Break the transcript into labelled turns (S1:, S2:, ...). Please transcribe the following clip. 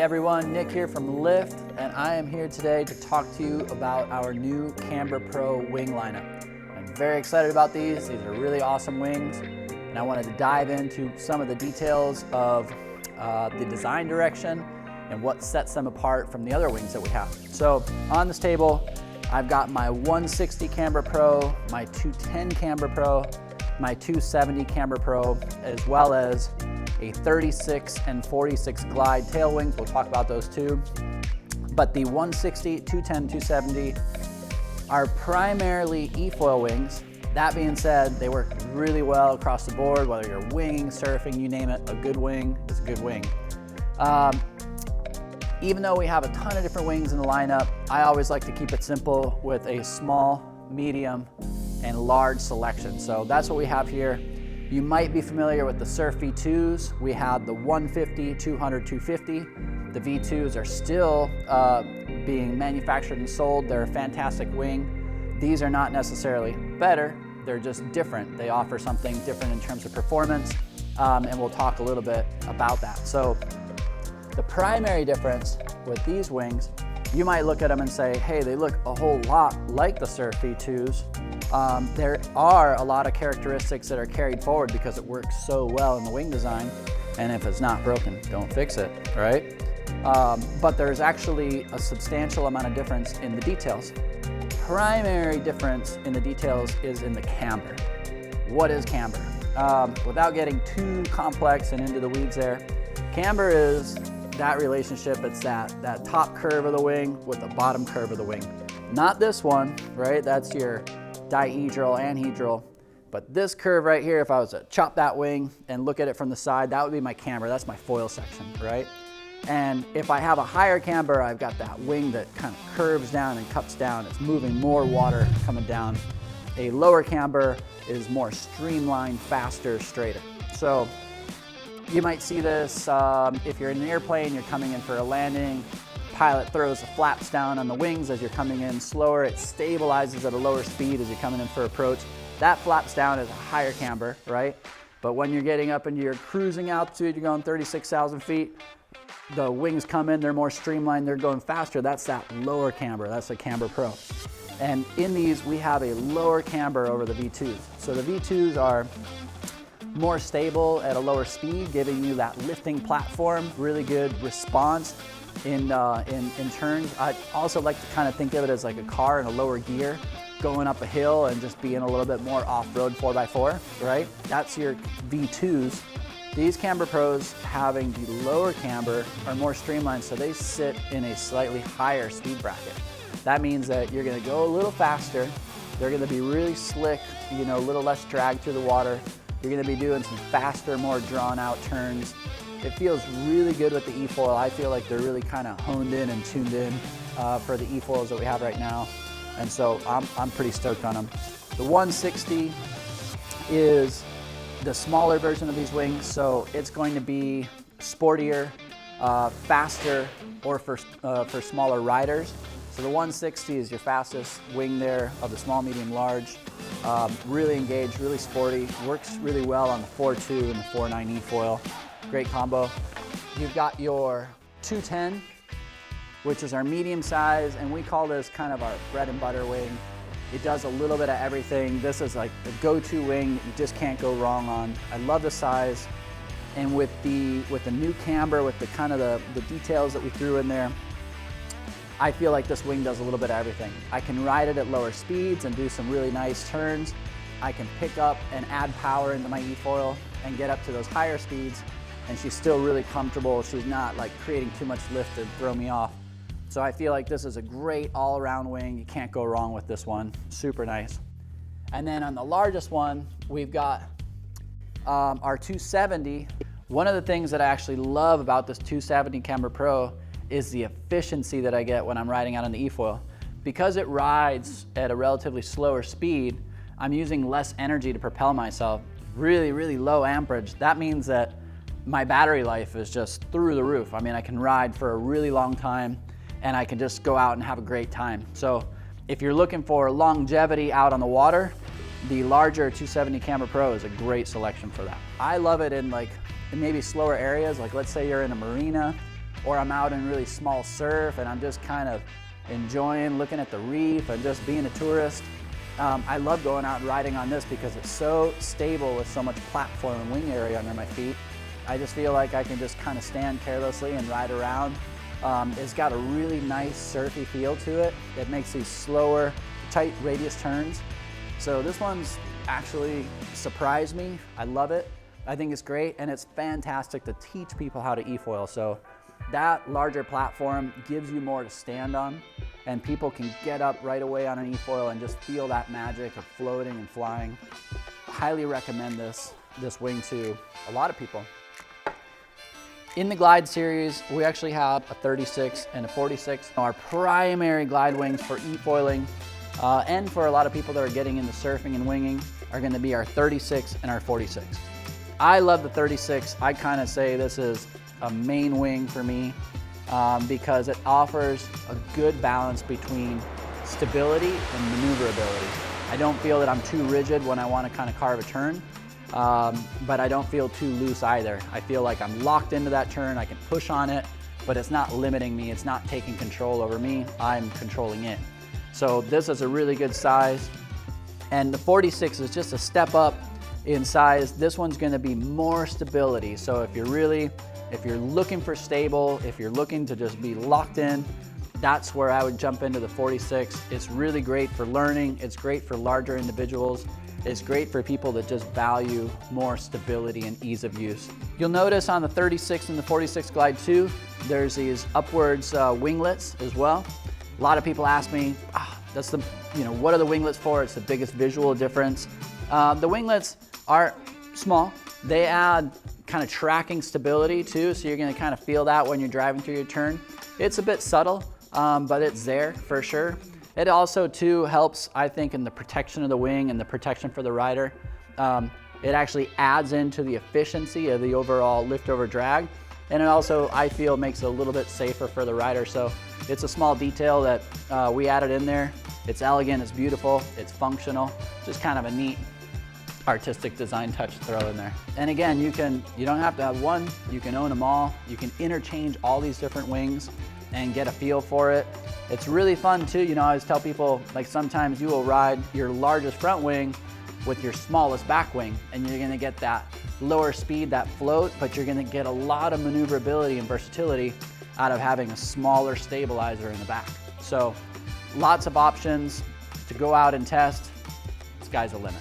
S1: everyone, Nick here from Lift, and I am here today to talk to you about our new Camber Pro wing lineup. I'm very excited about these. These are really awesome wings, and I wanted to dive into some of the details of the design direction and what sets them apart from the other wings that we have. So on this table, I've got my 160 Camber Pro, my 210 Camber Pro, my 270 Camber Pro, as well as a 36 and 46 glide tail wings. We'll talk about those too. But the 160, 210, 270 are primarily eFoil wings. That being said, they work really well across the board, whether you're winging, surfing, you name it, a good wing is a good wing. Even though we have a ton of different wings in the lineup, I always like to keep it simple with a small, medium, and large selection. So that's what we have here. You might be familiar with the Surf V2s. We have the 150, 200, 250. The V2s are still being manufactured and sold. They're a fantastic wing. These are not necessarily better, they're just different. They offer something different in terms of performance, and we'll talk a little bit about that. So the primary difference with these wings, you might look at them and say, hey, they look a whole lot like the Surf V2s. There are a lot of characteristics that are carried forward because it works so well in the wing design, and if it's not broken, don't fix it, right? But there's actually a substantial amount of difference in the details. Primary difference in the details is in the camber. What is camber? Without getting too complex and into the weeds there, camber is that relationship. It's that top curve of the wing with the bottom curve of the wing. Not this one, right? That's your dihedral, anhedral. But this curve right here, if I was to chop that wing and look at it from the side, that would be my camber. That's my foil section, right? And if I have a higher camber, I've got that wing that kind of curves down and cups down. It's moving more water coming down. A lower camber is more streamlined, faster, straighter. So you might see this if you're in an airplane, you're coming in for a landing, pilot throws the flaps down on the wings as you're coming in slower. It stabilizes at a lower speed as you're coming in for approach. That flaps down is a higher camber, right? But when you're getting up into your cruising altitude, you're going 36,000 feet, the wings come in, they're more streamlined, they're going faster. That's that lower camber, that's a Camber Pro. And in these, we have a lower camber over the V2s. So the V2s are more stable at a lower speed, giving you that lifting platform, really good response in turns. I also like to kind of think of it as like a car in a lower gear, going up a hill and just being a little bit more off-road 4x4, right? That's your V2s. These Camber Pros, having the lower camber, are more streamlined, so they sit in a slightly higher speed bracket. That means that you're gonna go a little faster, they're gonna be really slick, a little less drag through the water. You're gonna be doing some faster, more drawn out turns. It feels really good with the eFoil. I feel like they're really kind of honed in and tuned in for the eFoils that we have right now. And so I'm pretty stoked on them. The 160 is the smaller version of these wings. So it's going to be sportier, faster, or for smaller riders. So the 160 is your fastest wing there of the small, medium, large. Really engaged, really sporty, works really well on the 4.2 and the 4.9 eFoil. Great combo. You've got your 210, which is our medium size, and we call this kind of our bread and butter wing. It does a little bit of everything. This is like the go-to wing you just can't go wrong on. I love the size, and with the new camber, with the kind of the details that we threw in there, I feel like this wing does a little bit of everything. I can ride it at lower speeds and do some really nice turns. I can pick up and add power into my eFoil and get up to those higher speeds, and she's still really comfortable. She's not like creating too much lift to throw me off. So I feel like this is a great all-around wing. You can't go wrong with this one. Super nice. And then on the largest one, we've got our 270. One of the things that I actually love about this 270 Camber Pro is the efficiency that I get when I'm riding out on the eFoil. Because it rides at a relatively slower speed, I'm using less energy to propel myself. Really, really low amperage. That means that my battery life is just through the roof. I mean, I can ride for a really long time, and I can just go out and have a great time. So if you're looking for longevity out on the water, the larger 270 Camber Pro is a great selection for that. I love it in maybe slower areas, like let's say you're in a marina or I'm out in really small surf and I'm just kind of enjoying looking at the reef and just being a tourist. I love going out and riding on this because it's so stable with so much platform and wing area under my feet. I just feel like I can just kind of stand carelessly and ride around. It's got a really nice surfy feel to it. It makes these slower, tight radius turns. So this one's actually surprised me. I love it. I think it's great, and it's fantastic to teach people how to eFoil. So that larger platform gives you more to stand on, and people can get up right away on an eFoil and just feel that magic of floating and flying. Highly recommend this wing to a lot of people. In the Glide series, we actually have a 36 and a 46. Our primary glide wings for eFoiling, and for a lot of people that are getting into surfing and winging, are gonna be our 36 and our 46. I love the 36. I kind of say this is a main wing for me because it offers a good balance between stability and maneuverability. I don't feel that I'm too rigid when I want to kind of carve a turn, but I don't feel too loose either. I feel like I'm locked into that turn. I can push on it, but it's not limiting me. It's not taking control over me. I'm controlling it. So this is a really good size. And the 46 is just a step up in size. This one's gonna be more stability. So if you're looking for stable, if you're looking to just be locked in, that's where I would jump into the 46. It's really great for learning. It's great for larger individuals. It's great for people that just value more stability and ease of use. You'll notice on the 36 and the 46 Glide 2, there's these upwards winglets as well. A lot of people ask me, what are the winglets for? It's the biggest visual difference. The winglets are small. They add kind of tracking stability too, so you're gonna kind of feel that when you're driving through your turn. It's a bit subtle, but it's there for sure. It also too helps, I think, in the protection of the wing and the protection for the rider. It actually adds into the efficiency of the overall lift over drag. And it also, I feel, makes it a little bit safer for the rider. So it's a small detail that we added in there. It's elegant, it's beautiful, it's functional. Just kind of a neat artistic design touch to throw in there. And again, you don't have to have one, you can own them all. You can interchange all these different wings and get a feel for it. It's really fun too. I always tell people, like, sometimes you will ride your largest front wing with your smallest back wing, and you're gonna get that lower speed, that float, but you're gonna get a lot of maneuverability and versatility out of having a smaller stabilizer in the back. So lots of options to go out and test. Sky's the limit.